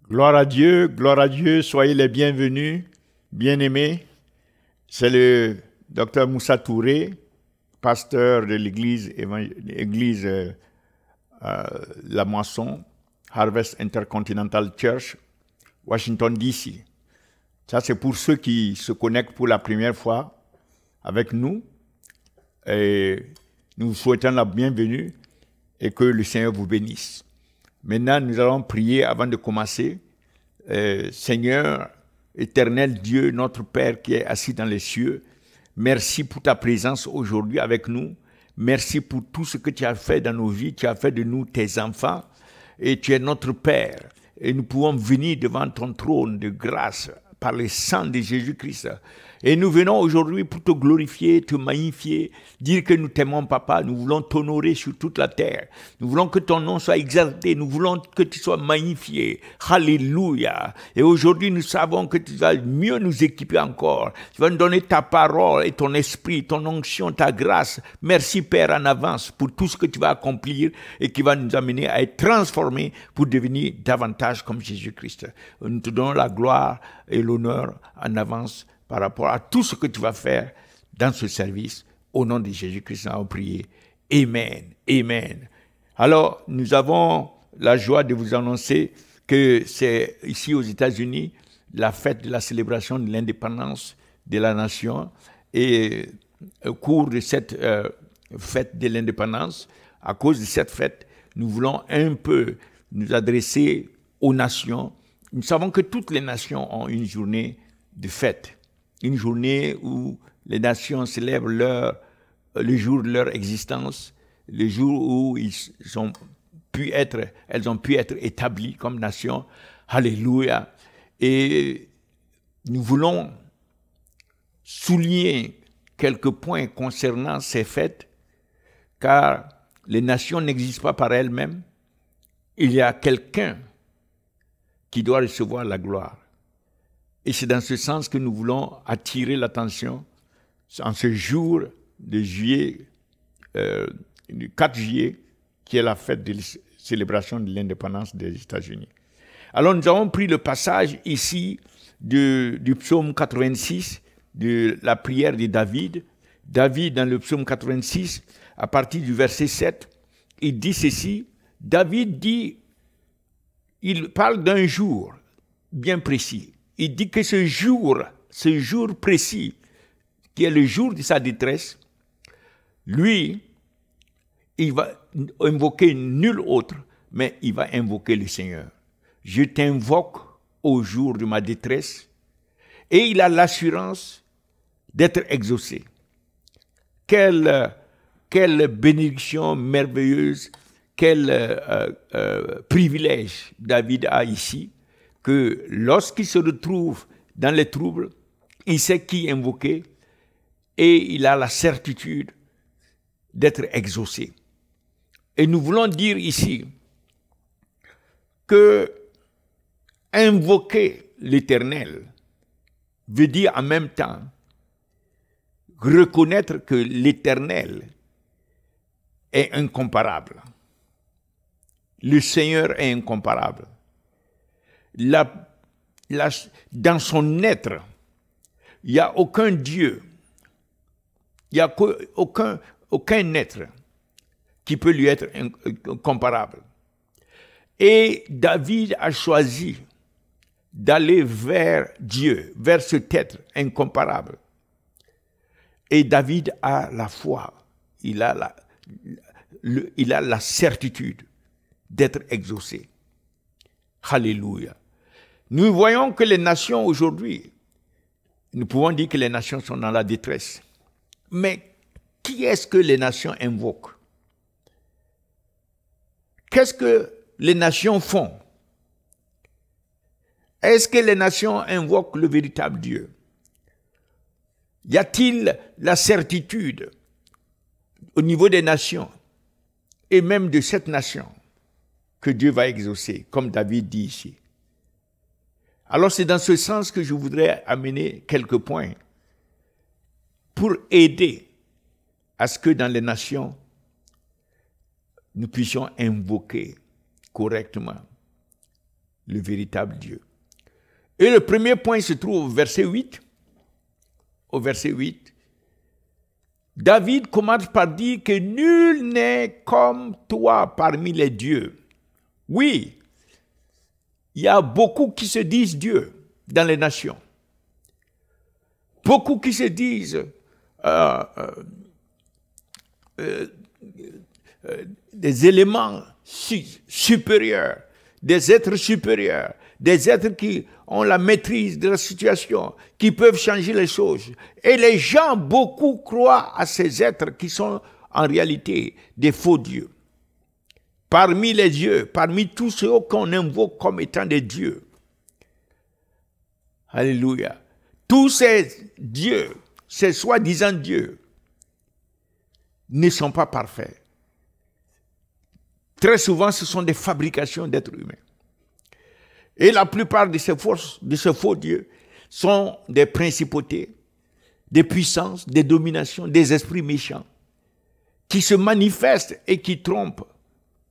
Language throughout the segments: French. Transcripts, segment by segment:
Gloire à Dieu, soyez les bienvenus, bien-aimés. C'est le docteur Moussa Touré, pasteur de l'église La Moisson, Harvest Intercontinental Church, Washington, D.C. Ça, c'est pour ceux qui se connectent pour la première fois avec nous. Et nous vous souhaitons la bienvenue et que le Seigneur vous bénisse. Maintenant, nous allons prier avant de commencer. Seigneur, éternel Dieu, notre Père qui est assis dans les cieux, merci pour ta présence aujourd'hui avec nous. Merci pour tout ce que tu as fait dans nos vies. Tu as fait de nous tes enfants et tu es notre Père. Et nous pouvons venir devant ton trône de grâce par le sang de Jésus-Christ. Et nous venons aujourd'hui pour te glorifier, te magnifier, dire que nous t'aimons, Papa. Nous voulons t'honorer sur toute la terre. Nous voulons que ton nom soit exalté. Nous voulons que tu sois magnifié. Alléluia. Et aujourd'hui, nous savons que tu vas mieux nous équiper encore. Tu vas nous donner ta parole et ton esprit, ton onction, ta grâce. Merci, Père, en avance pour tout ce que tu vas accomplir et qui va nous amener à être transformés pour devenir davantage comme Jésus-Christ. Nous te donnons la gloire et l'honneur en avance par rapport à tout ce que tu vas faire dans ce service. Au nom de Jésus-Christ, nous avons prié. Amen. Amen. Alors, nous avons la joie de vous annoncer que c'est ici aux États-Unis la fête de la célébration de l'indépendance de la nation. Et au cours de cette fête de l'indépendance, à cause de cette fête, nous voulons un peu nous adresser aux nations. Nous savons que toutes les nations ont une journée de fête. Une journée où les nations célèbrent le jour de leur existence, le jour où elles ont pu être établies comme nation. Alléluia. Et nous voulons souligner quelques points concernant ces fêtes, car les nations n'existent pas par elles-mêmes. Il y a quelqu'un qui doit recevoir la gloire. Et c'est dans ce sens que nous voulons attirer l'attention en ce jour de juillet, du 4 juillet, qui est la fête de célébration de l'indépendance des États-Unis. Alors nous avons pris le passage ici du psaume 86, de la prière de David. David, dans le psaume 86, à partir du verset 7, il dit ceci. David dit, il parle d'un jour bien précis. Il dit que ce jour précis, qui est le jour de sa détresse, lui, il va invoquer nul autre, mais il va invoquer le Seigneur. Je t'invoque au jour de ma détresse, et il a l'assurance d'être exaucé. Quelle bénédiction merveilleuse, quel privilège David a ici, que lorsqu'il se retrouve dans les troubles, il sait qui invoquer et il a la certitude d'être exaucé. Et nous voulons dire ici que invoquer l'Éternel veut dire en même temps reconnaître que l'Éternel est incomparable. Le Seigneur est incomparable. Dans son être, il n'y a aucun Dieu, il n'y a aucun être qui peut lui être comparable. Et David a choisi d'aller vers Dieu, vers cet être incomparable. Et David a la foi, il a la certitude d'être exaucé. Alléluia. Nous voyons que les nations aujourd'hui, nous pouvons dire que les nations sont dans la détresse. Mais qui est-ce que les nations invoquent? Qu'est-ce que les nations font? Est-ce que les nations invoquent le véritable Dieu? Y a-t-il la certitude au niveau des nations et même de cette nation que Dieu va exaucer, comme David dit ici? Alors c'est dans ce sens que je voudrais amener quelques points pour aider à ce que dans les nations, nous puissions invoquer correctement le véritable Dieu. Et le premier point se trouve au verset 8. Au verset 8, David commence par dire que nul n'est comme toi parmi les dieux. Oui, il y a beaucoup qui se disent Dieu dans les nations. Beaucoup qui se disent des éléments supérieurs, des êtres supérieurs, des êtres qui ont la maîtrise de la situation, qui peuvent changer les choses. Et les gens, beaucoup croient à ces êtres qui sont en réalité des faux dieux. Parmi les dieux, parmi tous ceux qu'on invoque comme étant des dieux. Alléluia. Tous ces dieux, ces soi-disant dieux, ne sont pas parfaits. Très souvent, ce sont des fabrications d'êtres humains. Et la plupart de ces faux dieux sont des principautés, des puissances, des dominations, des esprits méchants qui se manifestent et qui trompent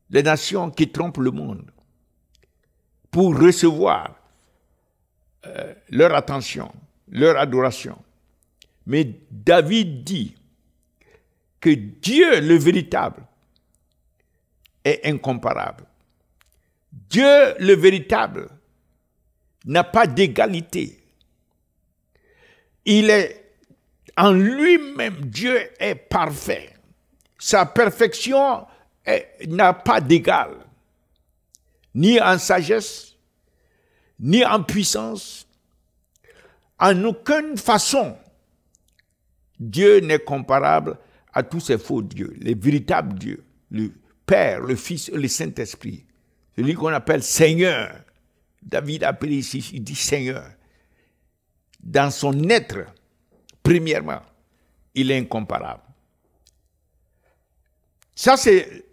les nations, qui trompent le monde pour recevoir leur attention, leur adoration. Mais David dit que Dieu, le véritable, est incomparable. Dieu, le véritable, n'a pas d'égalité. Il est en lui-même, Dieu est parfait. Sa perfection n'a pas d'égal, ni en sagesse, ni en puissance. En aucune façon, Dieu n'est comparable à tous ces faux dieux, les véritables dieux, le Père, le Fils et le Saint-Esprit. Celui qu'on appelle Seigneur. David appelle ici, il dit Seigneur. Dans son être, premièrement, il est incomparable. Ça, c'est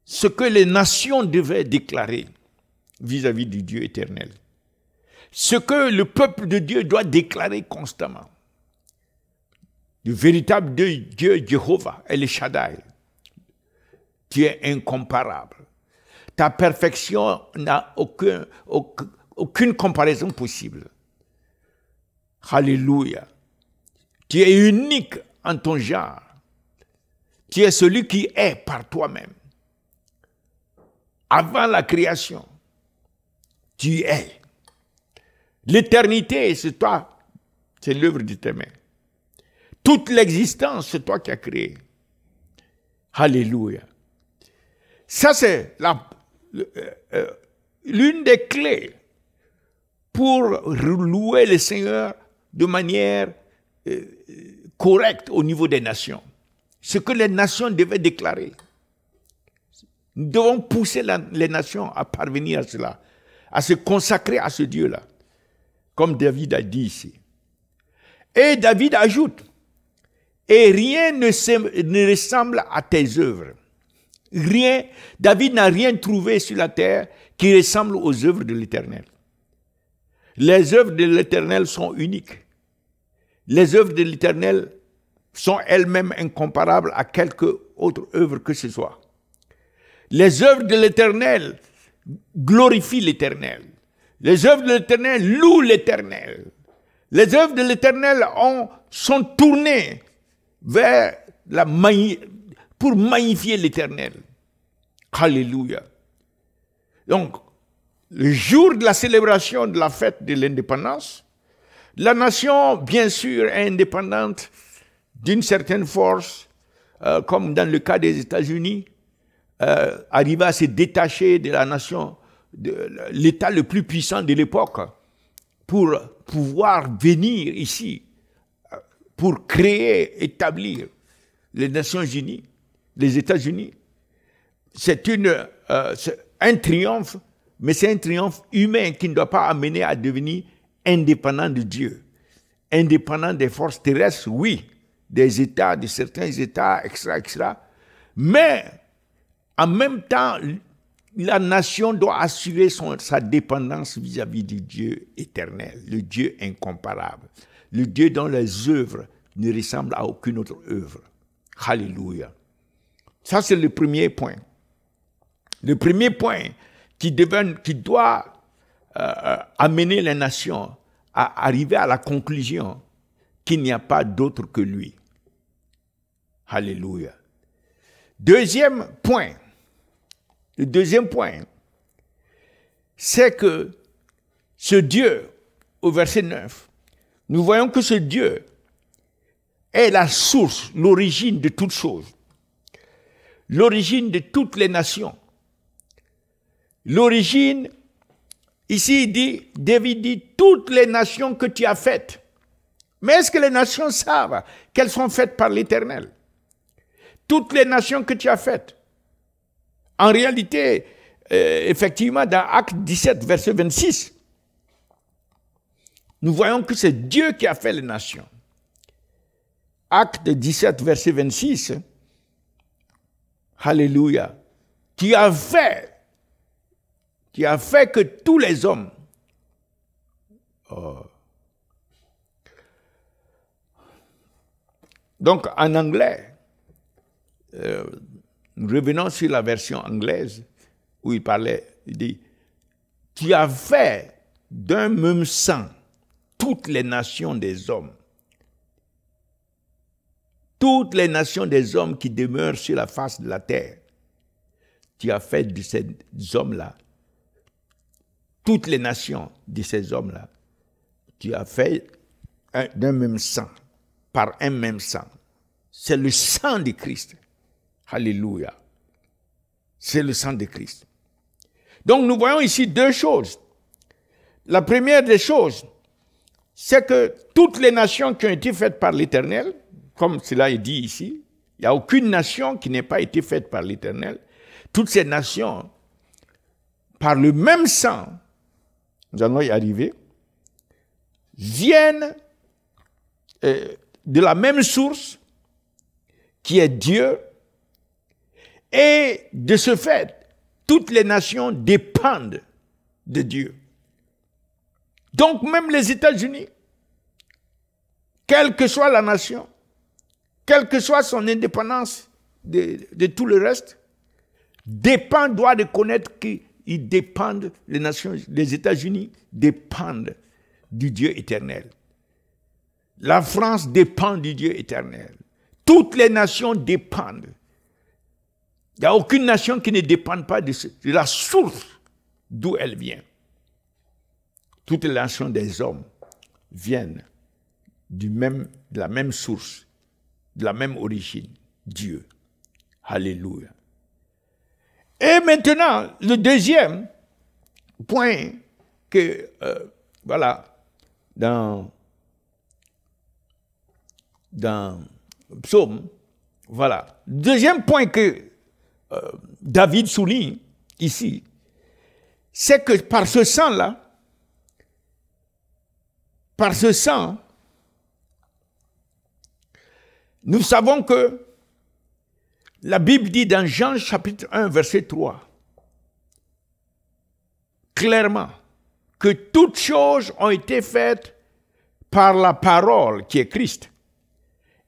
ce que les nations devaient déclarer vis-à-vis du Dieu éternel. Ce que le peuple de Dieu doit déclarer constamment. Le véritable Dieu, Jéhovah, El Shaddai. Tu es incomparable. Ta perfection n'a aucune comparaison possible. Alléluia. Tu es unique en ton genre. Tu es celui qui est par toi-même. Avant la création, tu es. L'éternité, c'est toi. C'est l'œuvre de tes mains. Toute l'existence, c'est toi qui as créé. Alléluia. Ça, c'est l'une des clés pour louer le Seigneur de manière correcte au niveau des nations. Ce que les nations devaient déclarer. Nous devons pousser les nations à parvenir à cela, à se consacrer à ce Dieu-là, comme David a dit ici. Et David ajoute, et rien ne ressemble à tes œuvres. Rien, David n'a rien trouvé sur la terre qui ressemble aux œuvres de l'Éternel. Les œuvres de l'Éternel sont uniques. Les œuvres de l'Éternel sont elles-mêmes incomparables à quelque autre œuvre que ce soit. Les œuvres de l'Éternel glorifient l'Éternel. Les œuvres de l'Éternel louent l'Éternel. Les œuvres de l'Éternel sont tournées vers pour magnifier l'Éternel. Alléluia. Donc, le jour de la célébration de la fête de l'indépendance, la nation, bien sûr, est indépendante d'une certaine force, comme dans le cas des États-Unis, arriva à se détacher de la nation, de l'État le plus puissant de l'époque, pour pouvoir venir ici, pour créer, établir les Nations Unies, les États-Unis. C'est un triomphe, mais c'est un triomphe humain qui ne doit pas amener à devenir indépendant de Dieu. Indépendant des forces terrestres, oui, des États, de certains États, etc. Mais en même temps, la nation doit assurer sa dépendance vis-à-vis du Dieu éternel, le Dieu incomparable, le Dieu dont les œuvres ne ressemblent à aucune autre œuvre. Alléluia. Ça, c'est le premier point. Le premier point qui doit amener les nations à arriver à la conclusion qu'il n'y a pas d'autre que lui. Alléluia. Deuxième point, le deuxième point, c'est que ce Dieu, au verset 9, nous voyons que ce Dieu est la source, l'origine de toutes choses, l'origine de toutes les nations. L'origine, ici il dit, David dit, toutes les nations que tu as faites. Mais est-ce que les nations savent qu'elles sont faites par l'Éternel? Toutes les nations que tu as faites. En réalité, effectivement, dans Actes 17, verset 26, nous voyons que c'est Dieu qui a fait les nations. Acte 17, verset 26, Alléluia, qui a fait que tous les hommes, donc en anglais, revenons sur la version anglaise, où il parlait, il dit, qui a fait d'un même sang toutes les nations des hommes. Toutes les nations des hommes qui demeurent sur la face de la terre. Tu as fait de ces hommes-là, toutes les nations de ces hommes-là, tu as fait d'un même sang, par un même sang. C'est le sang de Christ. Alléluia. C'est le sang de Christ. Donc nous voyons ici deux choses. La première des choses, c'est que toutes les nations qui ont été faites par l'Éternel, comme cela est dit ici, il n'y a aucune nation qui n'ait pas été faite par l'Éternel. Toutes ces nations, par le même sang, nous allons y arriver, viennent de la même source, qui est Dieu, et de ce fait, toutes les nations dépendent de Dieu. Donc même les États-Unis, quelle que soit la nation, quelle que soit son indépendance de tout le reste, doit reconnaître qu'ils dépendent, les nations, les États-Unis dépendent du Dieu éternel. La France dépend du Dieu éternel. Toutes les nations dépendent. Il n'y a aucune nation qui ne dépend pas de la source d'où elle vient. Toutes les nations des hommes viennent de la même source, de la même origine, Dieu. Alléluia. Et maintenant, le deuxième point que, voilà, dans Psaume, voilà. Deuxième point que David souligne ici, c'est que par ce sang-là, par ce sang, nous savons que la Bible dit dans Jean chapitre 1, verset 3, clairement, que toutes choses ont été faites par la parole qui est Christ.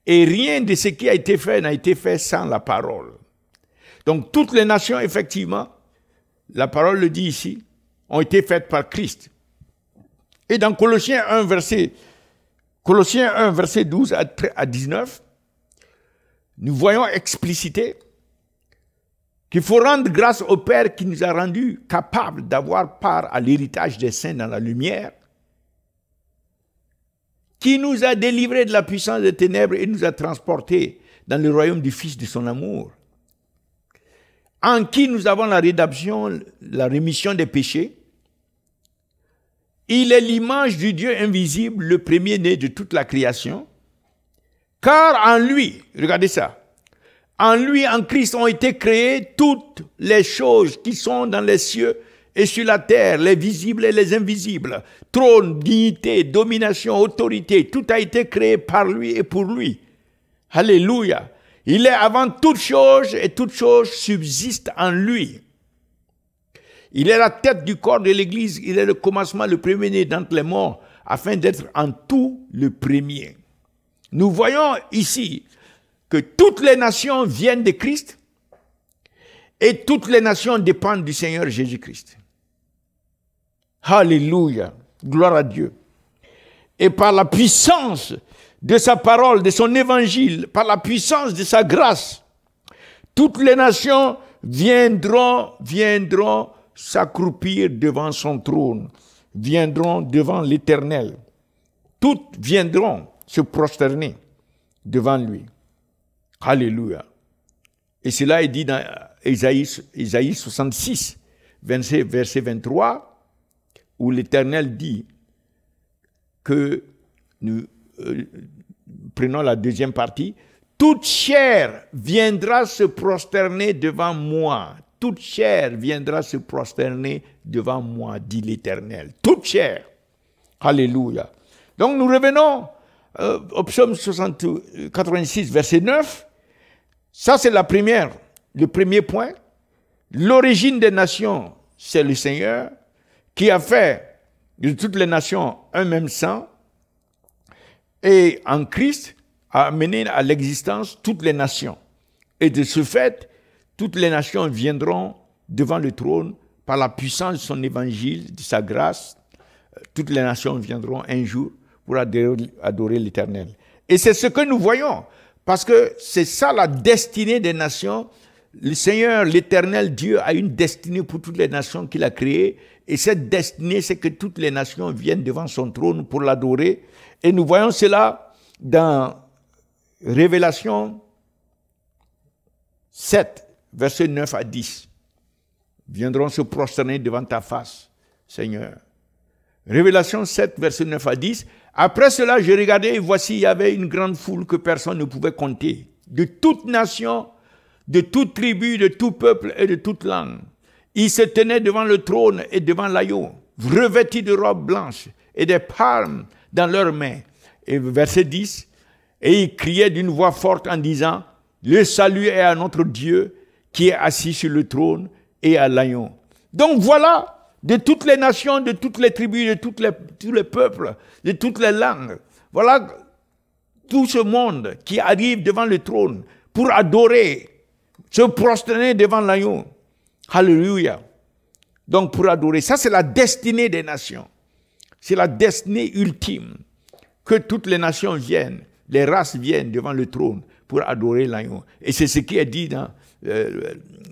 Et rien de ce qui a été fait n'a été fait sans la parole. Donc toutes les nations, effectivement, la parole le dit ici, ont été faites par Christ. Et dans Colossiens 1, verset 12 à 19, nous voyons explicité qu'il faut rendre grâce au Père qui nous a rendus capables d'avoir part à l'héritage des saints dans la lumière, qui nous a délivrés de la puissance des ténèbres et nous a transportés dans le royaume du Fils de son amour, en qui nous avons la rédemption, la rémission des péchés. Il est l'image du Dieu invisible, le premier-né de toute la création, car en lui, regardez ça, en lui, en Christ, ont été créées toutes les choses qui sont dans les cieux et sur la terre, les visibles et les invisibles, trône, dignité, domination, autorité, tout a été créé par lui et pour lui. Alléluia. Il est avant toute chose et toute chose subsiste en lui. Il est la tête du corps de l'Église, il est le commencement, le premier-né d'entre les morts, afin d'être en tout le premier. Nous voyons ici que toutes les nations viennent de Christ et toutes les nations dépendent du Seigneur Jésus-Christ. Alléluia. Gloire à Dieu. Et par la puissance de sa parole, de son évangile, par la puissance de sa grâce, toutes les nations viendront s'accroupir devant son trône, viendront devant l'Éternel. Toutes viendront se prosterner devant lui. Alléluia. Et cela est dit dans Isaïe 66, verset 23, où l'Éternel dit que nous prenons la deuxième partie. Toute chair viendra se prosterner devant moi. Toute chair viendra se prosterner devant moi, dit l'Éternel. Toute chair. Alléluia. Donc nous revenons au psaume 86, verset 9. Ça, c'est le premier point. L'origine des nations, c'est le Seigneur qui a fait de toutes les nations un même sang. Et en Christ, a amené à l'existence toutes les nations. Et de ce fait, toutes les nations viendront devant le trône par la puissance de son évangile, de sa grâce. Toutes les nations viendront un jour pour adorer l'Éternel. Et c'est ce que nous voyons, parce que c'est ça la destinée des nations. Le Seigneur, l'Éternel Dieu, a une destinée pour toutes les nations qu'il a créées. Et cette destinée, c'est que toutes les nations viennent devant son trône pour l'adorer. Et nous voyons cela dans Révélation 7, versets 9 à 10. Viendront se prosterner devant ta face, Seigneur. Révélation 7, versets 9 à 10. Après cela, je regardais et voici, il y avait une grande foule que personne ne pouvait compter. De toute nation, de toute tribu, de tout peuple et de toute langue. Ils se tenaient devant le trône et devant l'agneau, revêtis de robes blanches et des palmes dans leurs mains. Et verset 10. Et il criait d'une voix forte en disant, le salut est à notre Dieu qui est assis sur le trône et à l'agneau. Donc voilà, de toutes les nations, de toutes les tribus, de tous les peuples, de toutes les langues, voilà tout ce monde qui arrive devant le trône pour adorer, se prosterner devant l'agneau. Alléluia. Donc pour adorer, ça c'est la destinée des nations. C'est la destinée ultime, que toutes les nations viennent, les races viennent devant le trône pour adorer l'agneau. Et c'est ce qui est dit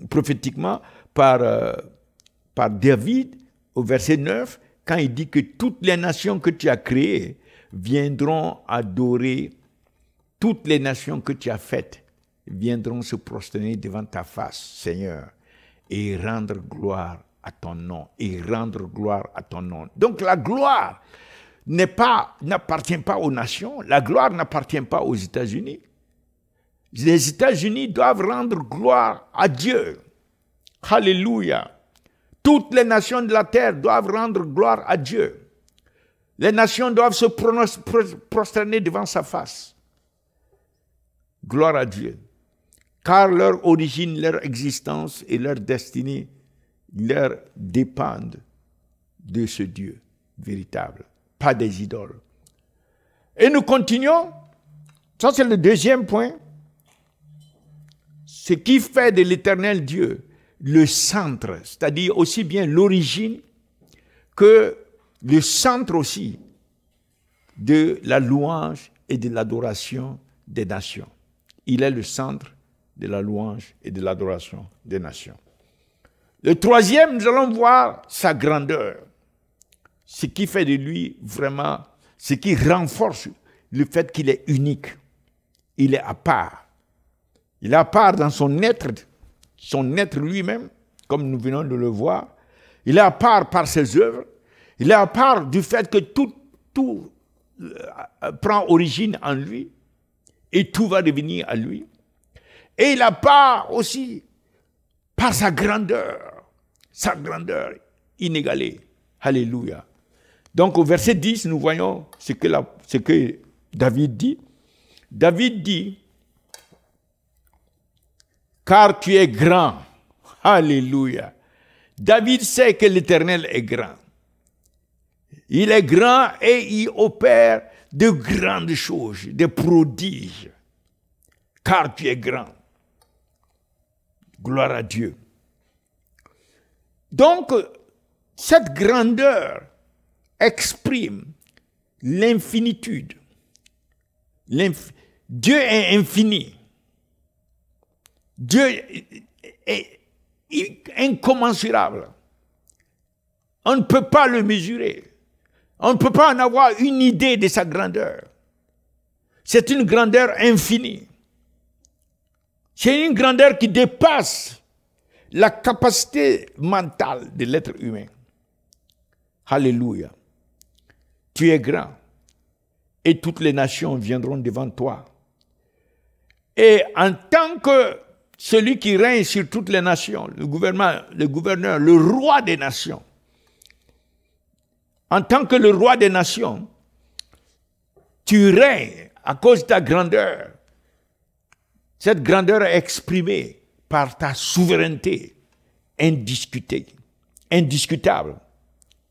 prophétiquement par David au verset 9, quand il dit que toutes les nations que tu as créées viendront adorer, toutes les nations que tu as faites viendront se prosterner devant ta face, Seigneur, et rendre gloire à ton nom, et rendre gloire à ton nom. Donc la gloire n'appartient pas aux nations, la gloire n'appartient pas aux États-Unis. Les États-Unis doivent rendre gloire à Dieu. Alléluia. Toutes les nations de la terre doivent rendre gloire à Dieu. Les nations doivent se prosterner devant sa face. Gloire à Dieu. Car leur origine, leur existence et leur destinée leur dépendent de ce Dieu véritable, pas des idoles. Et nous continuons. Ça, c'est le deuxième point. Ce qui fait de l'Éternel Dieu le centre, c'est-à-dire aussi bien l'origine que le centre aussi de la louange et de l'adoration des nations. Il est le centre de la louange et de l'adoration des nations. Le troisième, nous allons voir sa grandeur. Ce qui fait de lui vraiment, ce qui renforce le fait qu'il est unique. Il est à part. Il est à part dans son être lui-même, comme nous venons de le voir. Il est à part par ses œuvres. Il est à part du fait que tout prend origine en lui et tout va devenir à lui. Et il est à part aussi par sa grandeur inégalée. Alléluia. Donc au verset 10, nous voyons ce que David dit. David dit, car tu es grand. Alléluia. David sait que l'Éternel est grand. Il est grand et il opère de grandes choses, des prodiges. Car tu es grand. Gloire à Dieu. Donc, Cette grandeur exprime l'infinitude. Dieu est infini. Dieu est incommensurable. On ne peut pas le mesurer. On ne peut pas en avoir une idée de sa grandeur. C'est une grandeur infinie. C'est une grandeur qui dépasse la capacité mentale de l'être humain. Alléluia. Tu es grand et toutes les nations viendront devant toi. Et en tant que celui qui règne sur toutes les nations, le gouverneur, le roi des nations, en tant que le roi des nations, tu règnes à cause de ta grandeur. Cette grandeur est exprimée par ta souveraineté indiscutable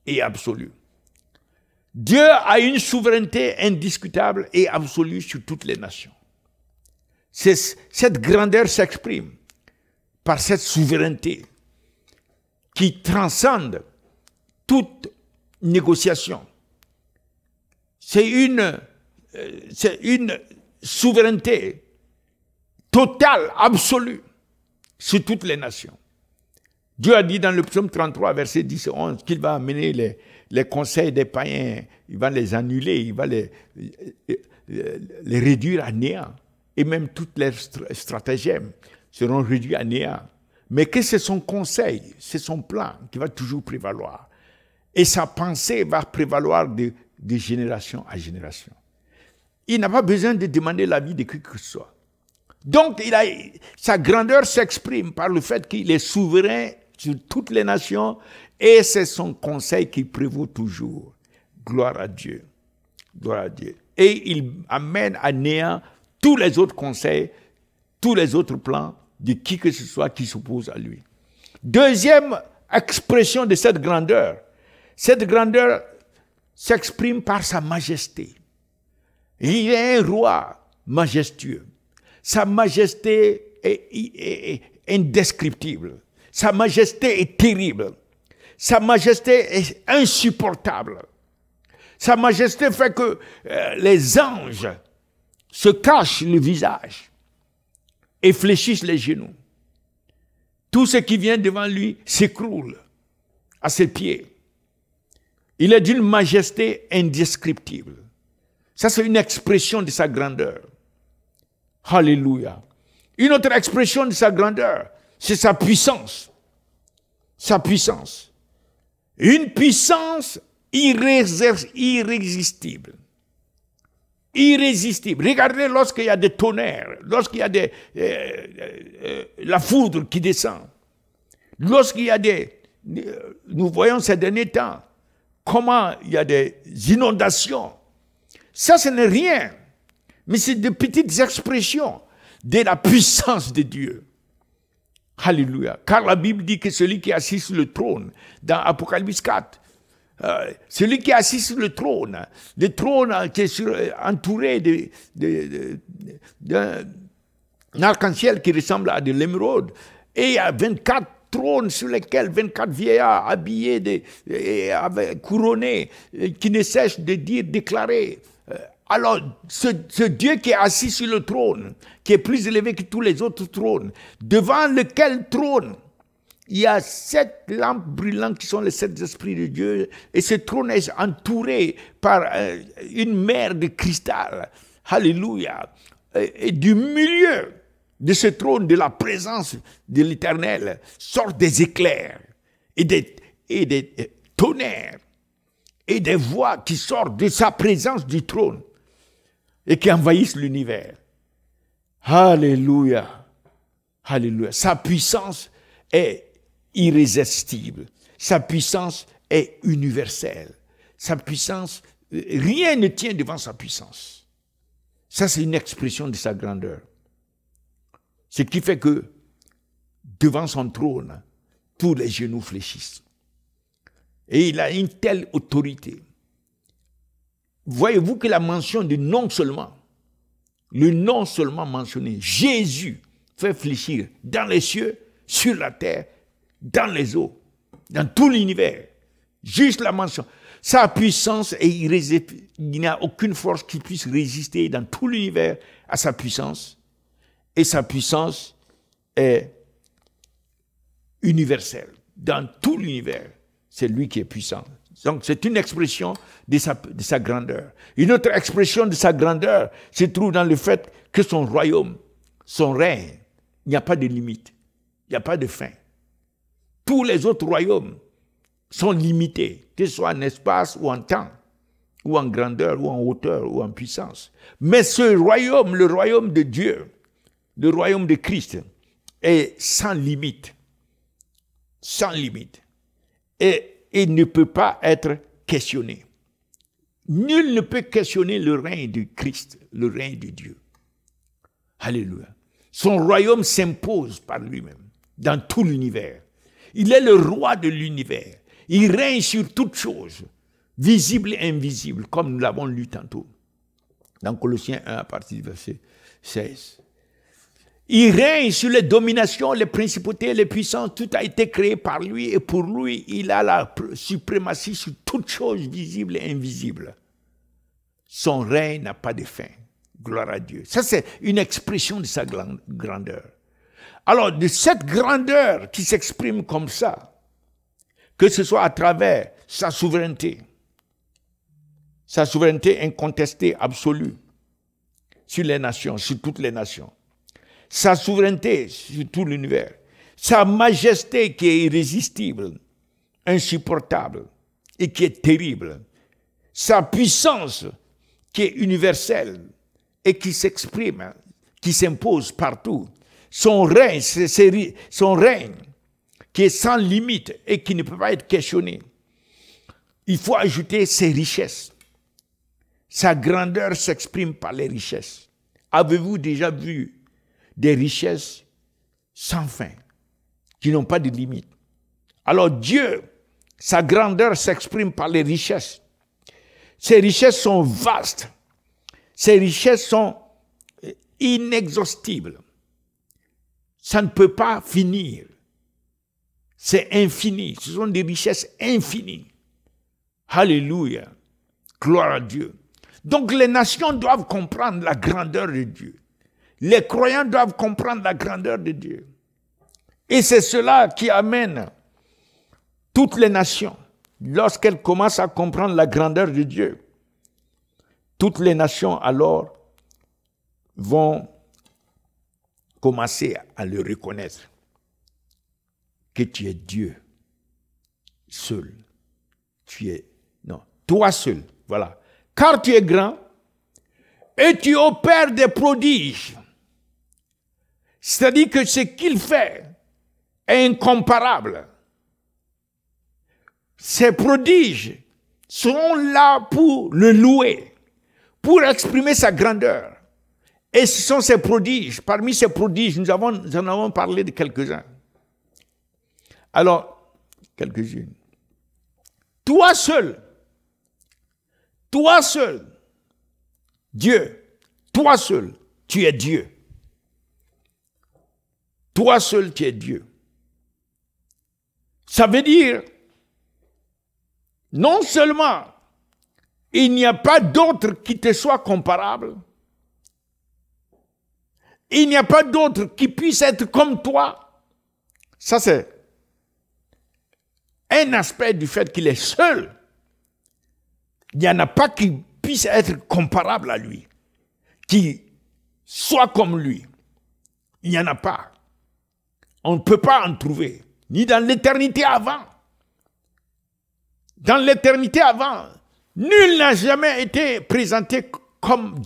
et absolue. Dieu a une souveraineté indiscutable et absolue sur toutes les nations. Cette grandeur s'exprime par cette souveraineté qui transcende toute négociation. C'est une souveraineté totale, absolue, sur toutes les nations. Dieu a dit dans le psaume 33, verset 10 et 11, qu'il va amener les conseils des païens, il va les annuler, il va les réduire à néant. Et même toutes les stratagèmes seront réduits à néant. Mais que c'est son conseil, c'est son plan qui va toujours prévaloir. Et sa pensée va prévaloir de génération à génération. Il n'a pas besoin de demander l'avis de qui que ce soit. Donc, sa grandeur s'exprime par le fait qu'il est souverain sur toutes les nations et c'est son conseil qui prévaut toujours. Gloire à Dieu. Gloire à Dieu. Et il amène à néant tous les autres conseils, tous les autres plans de qui que ce soit qui s'oppose à lui. Deuxième expression de cette grandeur s'exprime par sa majesté. Il est un roi majestueux. Sa majesté est indescriptible. Sa majesté est terrible. Sa majesté est insupportable. Sa majesté fait que les anges se cachent le visage et fléchissent les genoux. Tout ce qui vient devant lui s'écroule à ses pieds. Il est d'une majesté indescriptible. Ça, c'est une expression de sa grandeur. Alléluia. Une autre expression de sa grandeur, c'est sa puissance. Sa puissance. Une puissance irrésistible. Irrésistible. Regardez lorsqu'il y a des tonnerres, lorsqu'il y a la foudre qui descend, lorsqu'il y a nous voyons ces derniers temps, comment il y a des inondations. Ça, ce n'est rien. Mais c'est de petites expressions de la puissance de Dieu. Alléluia. Car la Bible dit que celui qui est assis sur le trône, dans Apocalypse 4, celui qui est assis sur le trône qui est entouré d'un arc-en-ciel qui ressemble à de l'émeraude, et il y a 24 trônes sur lesquels 24 vieillards habillés, couronnés, qui ne cessent de déclarer. Alors, ce Dieu qui est assis sur le trône, qui est plus élevé que tous les autres trônes, devant lequel trône il y a 7 lampes brûlantes qui sont les 7 esprits de Dieu, et ce trône est entouré par une mer de cristal. Alléluia. Et du milieu de ce trône, de la présence de l'Éternel, sortent des éclairs et des tonnerres et des voix qui sortent de sa présence du trône et qui envahissent l'univers. Alléluia. Alléluia. Sa puissance est irrésistible. Sa puissance est universelle. Sa puissance, rien ne tient devant sa puissance. Ça, c'est une expression de sa grandeur. Ce qui fait que, devant son trône, tous les genoux fléchissent. Et il a une telle autorité. Voyez-vous que la mention du nom seulement, le nom seulement mentionné, Jésus, fait fléchir dans les cieux, sur la terre, dans les eaux, dans tout l'univers. Juste la mention. Sa puissance est irrésistible. Il n'y a aucune force qui puisse résister dans tout l'univers à sa puissance. Et sa puissance est universelle. Dans tout l'univers, c'est lui qui est puissant. Donc c'est une expression de sa grandeur. Une autre expression de sa grandeur se trouve dans le fait que son royaume, son règne, il n'y a pas de limite. Il n'y a pas de fin. Tous les autres royaumes sont limités, que ce soit en espace ou en temps, ou en grandeur, ou en hauteur, ou en puissance. Mais ce royaume, le royaume de Dieu, le royaume de Christ, est sans limite. Sans limite. Et il ne peut pas être questionné. Nul ne peut questionner le règne de Christ, le règne de Dieu. Alléluia. Son royaume s'impose par lui-même dans tout l'univers. Il est le roi de l'univers. Il règne sur toutes choses, visibles et invisibles, comme nous l'avons lu tantôt, dans Colossiens 1 à partir du verset 16. Il règne sur les dominations, les principautés, les puissances. Tout a été créé par lui et pour lui, il a la suprématie sur toutes choses visibles et invisibles. Son règne n'a pas de fin. Gloire à Dieu. Ça, c'est une expression de sa grandeur. Alors, de cette grandeur qui s'exprime comme ça, que ce soit à travers sa souveraineté incontestée, absolue, sur les nations, sur toutes les nations, sa souveraineté sur tout l'univers, sa majesté qui est irrésistible, insupportable et qui est terrible, sa puissance qui est universelle et qui s'exprime, qui s'impose partout, son règne qui est sans limite et qui ne peut pas être questionné. Il faut ajouter ses richesses. Sa grandeur s'exprime par les richesses. Avez-vous déjà vu des richesses sans fin, qui n'ont pas de limite? Alors Dieu, sa grandeur s'exprime par les richesses. Ces richesses sont vastes. Ces richesses sont inexhaustibles. Ça ne peut pas finir. C'est infini. Ce sont des richesses infinies. Alléluia. Gloire à Dieu. Donc les nations doivent comprendre la grandeur de Dieu. Les croyants doivent comprendre la grandeur de Dieu. Et c'est cela qui amène toutes les nations, lorsqu'elles commencent à comprendre la grandeur de Dieu, toutes les nations alors vont commencer à le reconnaître. Que tu es Dieu seul. Toi seul, voilà. Car tu es grand et tu opères des prodiges. C'est-à-dire que ce qu'il fait est incomparable. Ces prodiges seront là pour le louer, pour exprimer sa grandeur. Et ce sont ces prodiges. Parmi ces prodiges, nous en avons parlé de quelques-uns. Alors, quelques-unes. Toi seul, Dieu, toi seul, tu es Dieu. Toi seul, tu es Dieu. Ça veut dire, non seulement il n'y a pas d'autre qui te soit comparable, il n'y a pas d'autre qui puisse être comme toi. Ça, c'est un aspect du fait qu'il est seul. Il n'y en a pas qui puisse être comparable à lui, qui soit comme lui. Il n'y en a pas. On ne peut pas en trouver, ni dans l'éternité avant. Dans l'éternité avant, nul n'a jamais été présenté comme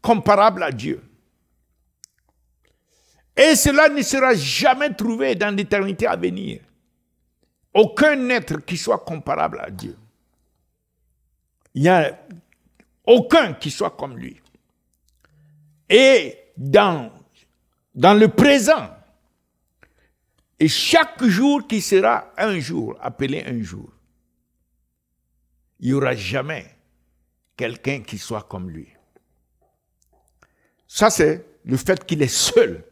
comparable à Dieu. Et cela ne sera jamais trouvé dans l'éternité à venir. Aucun être qui soit comparable à Dieu. Il n'y a aucun qui soit comme lui. Et dans le présent, et chaque jour qui sera un jour, appelé un jour, il n'y aura jamais quelqu'un qui soit comme lui. Ça, c'est le fait qu'il est seul.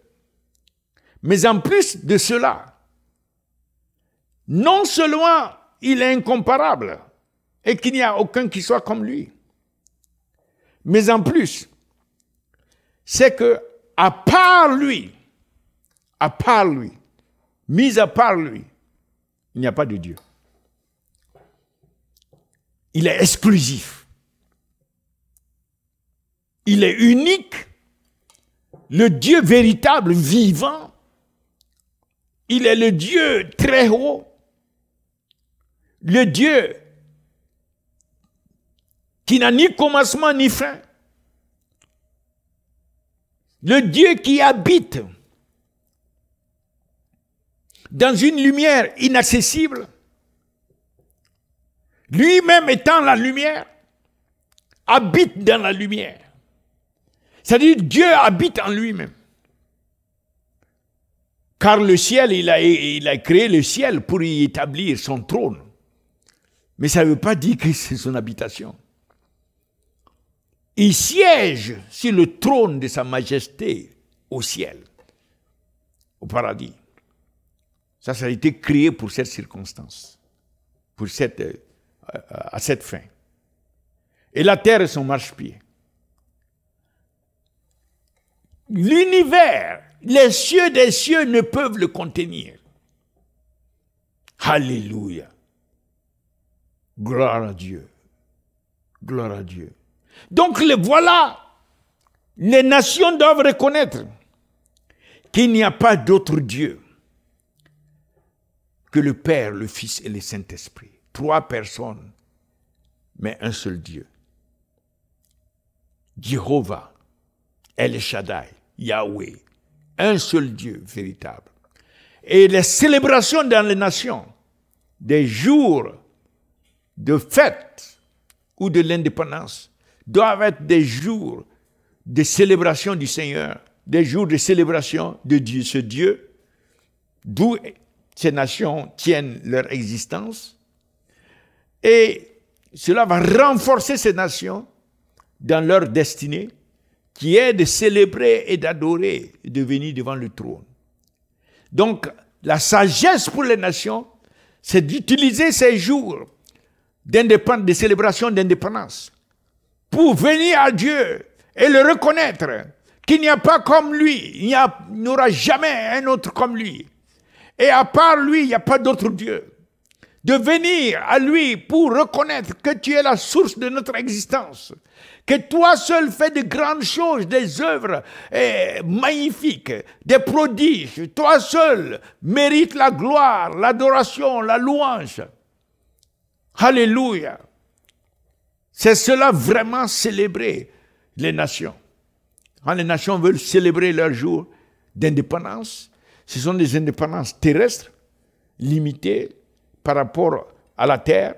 Mais en plus de cela, non seulement il est incomparable et qu'il n'y a aucun qui soit comme lui. Mais en plus, c'est que à part lui, mis à part lui, il n'y a pas de Dieu. Il est exclusif. Il est unique. Le Dieu véritable, vivant. Il est le Dieu très haut. Le Dieu qui n'a ni commencement ni fin. Le Dieu qui habite dans une lumière inaccessible. Lui-même étant la lumière, habite dans la lumière. C'est-à-dire Dieu habite en lui-même. Car le ciel, il a créé le ciel pour y établir son trône. Mais ça ne veut pas dire que c'est son habitation. Il siège sur le trône de sa majesté au ciel, au paradis. Ça a été créé pour cette circonstance, à cette fin. Et la terre est son marchepied. L'univers, les cieux des cieux ne peuvent le contenir. Alléluia. Gloire à Dieu. Gloire à Dieu. Donc voilà, les nations doivent reconnaître qu'il n'y a pas d'autre Dieu que le Père, le Fils et le Saint-Esprit. 3 personnes, mais un seul Dieu. Jéhovah, El Shaddai, Yahweh, un seul Dieu véritable. Et les célébrations dans les nations, des jours de fête ou de l'indépendance, doivent être des jours de célébration du Seigneur, des jours de célébration de Dieu, ce Dieu, d'où ces nations tiennent leur existence. Et cela va renforcer ces nations dans leur destinée, qui est de célébrer et d'adorer, et de venir devant le trône. Donc, la sagesse pour les nations, c'est d'utiliser ces jours de célébration d'indépendance pour venir à Dieu et le reconnaître qu'il n'y a pas comme lui, il n'y aura jamais un autre comme lui. Et à part lui, il n'y a pas d'autre Dieu. De venir à lui pour reconnaître que tu es la source de notre existence, que toi seul fais de grandes choses, des œuvres magnifiques, des prodiges. Toi seul mérites la gloire, l'adoration, la louange. Alléluia. C'est cela vraiment célébrer les nations. Quand les nations veulent célébrer leur jour d'indépendance, ce sont des indépendances terrestres, limitées par rapport à la terre,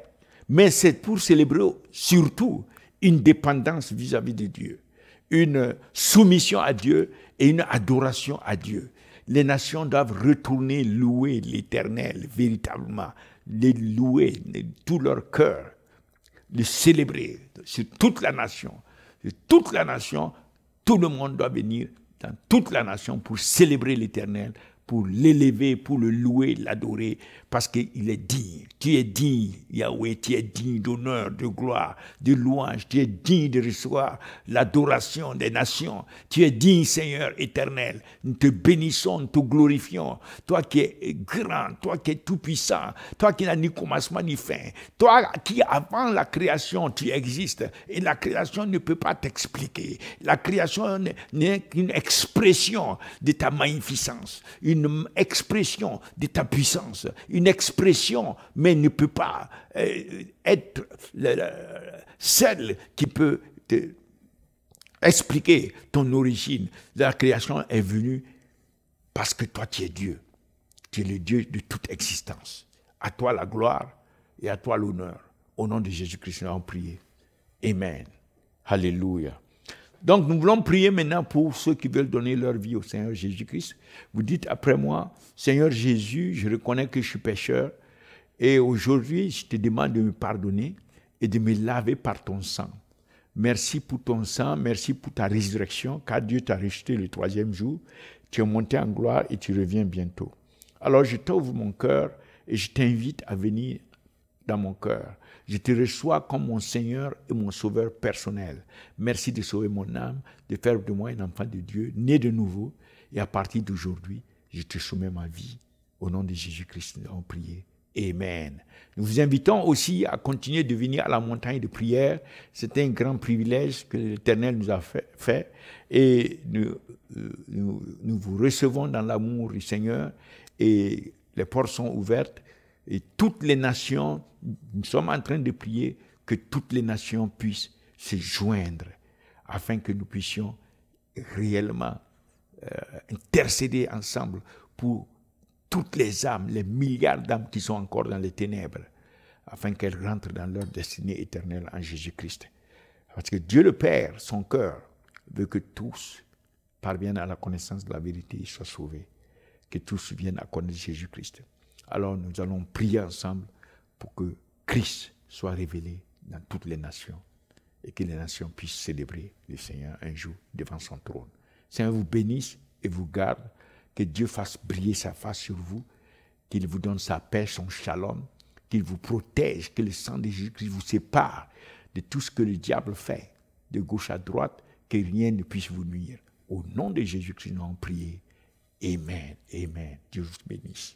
mais c'est pour célébrer surtout une dépendance vis-à-vis de Dieu, une soumission à Dieu et une adoration à Dieu. Les nations doivent retourner louer l'Éternel véritablement, les louer de tout leur cœur, le célébrer sur toute la nation. Sur toute la nation, tout le monde doit venir dans toute la nation pour célébrer l'Éternel, pour l'élever, pour le louer, l'adorer, parce qu'il est digne. Tu es digne, Yahweh, tu es digne d'honneur, de gloire, de louange, tu es digne de recevoir l'adoration des nations. Tu es digne, Seigneur éternel. Nous te bénissons, nous te glorifions. Toi qui es grand, toi qui es tout-puissant, toi qui n'as ni commencement ni fin, toi qui avant la création tu existes, et la création ne peut pas t'expliquer. La création n'est qu'une expression de ta magnificence, une expression de ta puissance, une expression, mais ne peut pas être celle qui peut te expliquer ton origine. La création est venue parce que toi tu es Dieu. Tu es le Dieu de toute existence. À toi la gloire et à toi l'honneur. Au nom de Jésus-Christ, nous allons prier. Amen. Alléluia. Donc, nous voulons prier maintenant pour ceux qui veulent donner leur vie au Seigneur Jésus-Christ. Vous dites après moi, Seigneur Jésus, je reconnais que je suis pécheur et aujourd'hui, je te demande de me pardonner et de me laver par ton sang. Merci pour ton sang, merci pour ta résurrection, car Dieu t'a ressuscité le 3e jour. Tu es monté en gloire et tu reviens bientôt. Alors, je t'ouvre mon cœur et je t'invite à venir dans mon cœur. Je te reçois comme mon Seigneur et mon Sauveur personnel. Merci de sauver mon âme, de faire de moi un enfant de Dieu, né de nouveau. Et à partir d'aujourd'hui, je te soumets ma vie. Au nom de Jésus-Christ, nous avons prié. Amen. Nous vous invitons aussi à continuer de venir à la montagne de prière. C'est un grand privilège que l'Éternel nous a fait. Et nous vous recevons dans l'amour du Seigneur. Et les portes sont ouvertes. Et toutes les nations, nous sommes en train de prier que toutes les nations puissent se joindre afin que nous puissions réellement intercéder ensemble pour toutes les âmes, les milliards d'âmes qui sont encore dans les ténèbres, afin qu'elles rentrent dans leur destinée éternelle en Jésus-Christ. Parce que Dieu le Père, son cœur, veut que tous parviennent à la connaissance de la vérité et soient sauvés, que tous viennent à connaître Jésus-Christ. Alors nous allons prier ensemble pour que Christ soit révélé dans toutes les nations et que les nations puissent célébrer le Seigneur un jour devant son trône. Seigneur vous bénisse et vous garde, que Dieu fasse briller sa face sur vous, qu'il vous donne sa paix, son shalom, qu'il vous protège, que le sang de Jésus-Christ vous sépare de tout ce que le diable fait, de gauche à droite, que rien ne puisse vous nuire. Au nom de Jésus-Christ, nous avons prié. Amen, amen. Dieu vous bénisse.